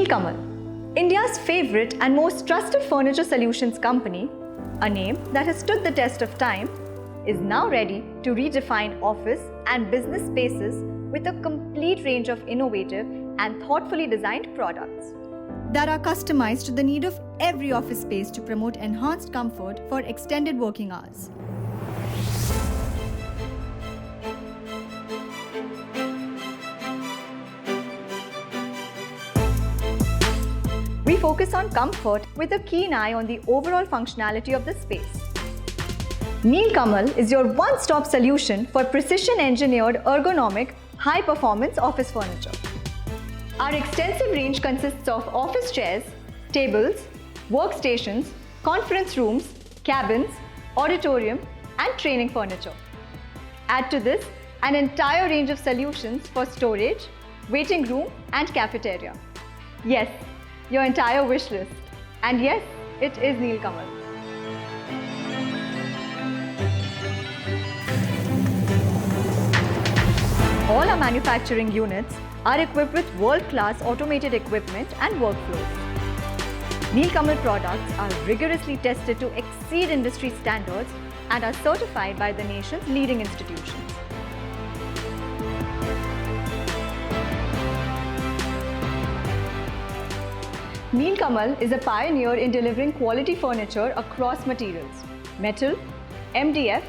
Nilkamal, India's favorite and most trusted furniture solutions company, a name that has stood the test of time, is now ready to redefine office and business spaces with a complete range of innovative and thoughtfully designed products that are customized to the need of every office space to promote enhanced comfort for extended working hours. We focus on comfort with a keen eye on the overall functionality of the space. Nilkamal is your one-stop solution for precision-engineered, ergonomic, high-performance office furniture. Our extensive range consists of office chairs, tables, workstations, conference rooms, cabins, auditorium, and training furniture. Add to this an entire range of solutions for storage, waiting room, and cafeteria. Yes, your entire wish list. And yes, it is Nilkamal. All our manufacturing units are equipped with world-class automated equipment and workflows. Nilkamal products are rigorously tested to exceed industry standards and are certified by the nation's leading institutions. Nilkamal is a pioneer in delivering quality furniture across materials: metal, MDF,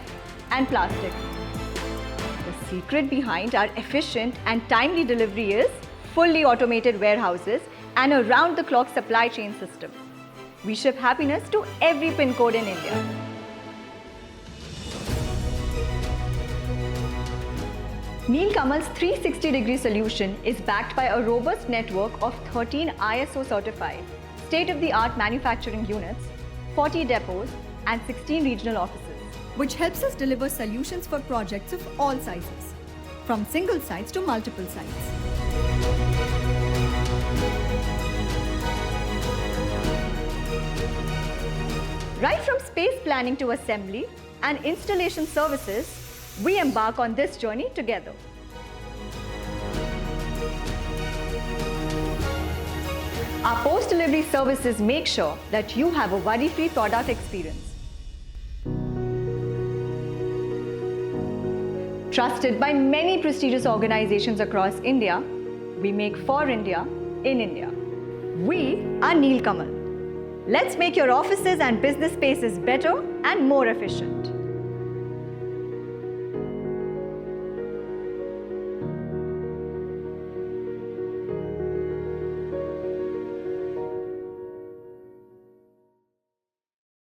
and plastic. The secret behind our efficient and timely delivery is fully automated warehouses and a round-the-clock supply chain system. We ship happiness to every pin code in India. Nilkamal's 360-degree solution is backed by a robust network of 13 ISO-certified, state-of-the-art manufacturing units, 40 depots, and 16 regional offices, which helps us deliver solutions for projects of all sizes, from single sites to multiple sites. Right from space planning to assembly and installation services, we embark on this journey together. Our post-delivery services make sure that you have a worry-free product experience. Trusted by many prestigious organizations across India, we make for India, in India. We are Nilkamal. Let's make your offices and business spaces better and more efficient.